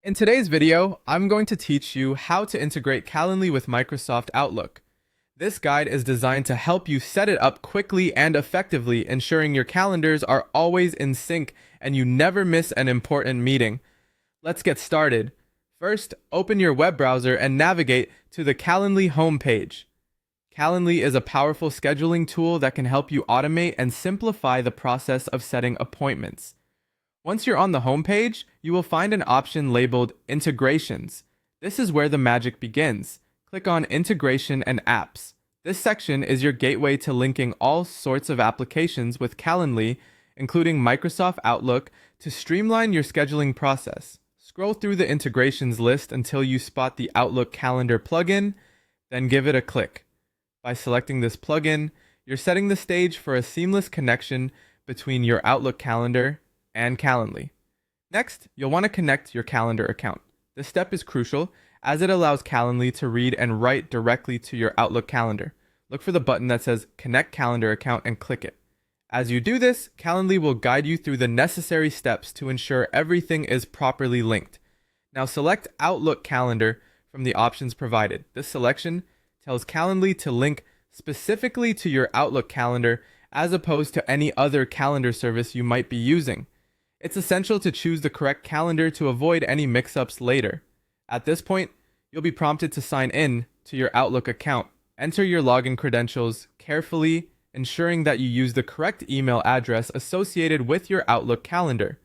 In today's video, I'm going to teach you how to integrate Calendly with Microsoft Outlook. This guide is designed to help you set it up quickly and effectively, ensuring your calendars are always in sync and you never miss an important meeting. Let's get started. First, open your web browser and navigate to the Calendly homepage. Calendly is a powerful scheduling tool that can help you automate and simplify the process of setting appointments. Once you're on the homepage, you will find an option labeled Integrations. This is where the magic begins. Click on Integration and Apps. This section is your gateway to linking all sorts of applications with Calendly, including Microsoft Outlook, to streamline your scheduling process. Scroll through the integrations list until you spot the Outlook Calendar plugin, then give it a click. By selecting this plugin, you're setting the stage for a seamless connection between your Outlook calendar and Calendly. Next, you'll want to connect your calendar account. This step is crucial as it allows Calendly to read and write directly to your Outlook calendar. Look for the button that says Connect Calendar Account and click it. As you do this, Calendly will guide you through the necessary steps to ensure everything is properly linked. Now select Outlook Calendar from the options provided. This selection tells Calendly to link specifically to your Outlook calendar as opposed to any other calendar service you might be using. It's essential to choose the correct calendar to avoid any mix-ups later. At this point, you'll be prompted to sign in to your Outlook account. Enter your login credentials carefully, ensuring that you use the correct email address associated with your Outlook calendar.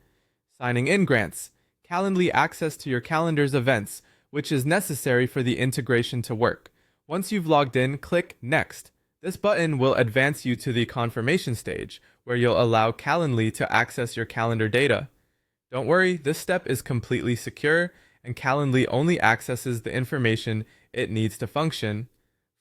Signing in grants Calendly access to your calendar's events, which is necessary for the integration to work. Once you've logged in, click Next. This button will advance you to the confirmation stage, where you'll allow Calendly to access your calendar data. Don't worry, this step is completely secure, and Calendly only accesses the information it needs to function.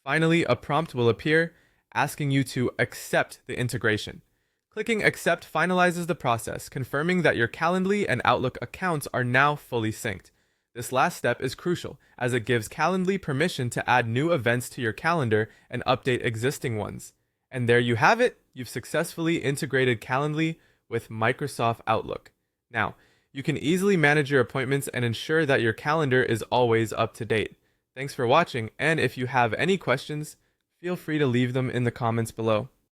Finally, a prompt will appear asking you to accept the integration. Clicking Accept finalizes the process, confirming that your Calendly and Outlook accounts are now fully synced. This last step is crucial, as it gives Calendly permission to add new events to your calendar and update existing ones. And there you have it, you've successfully integrated Calendly with Microsoft Outlook. Now, you can easily manage your appointments and ensure that your calendar is always up to date. Thanks for watching, and if you have any questions, feel free to leave them in the comments below.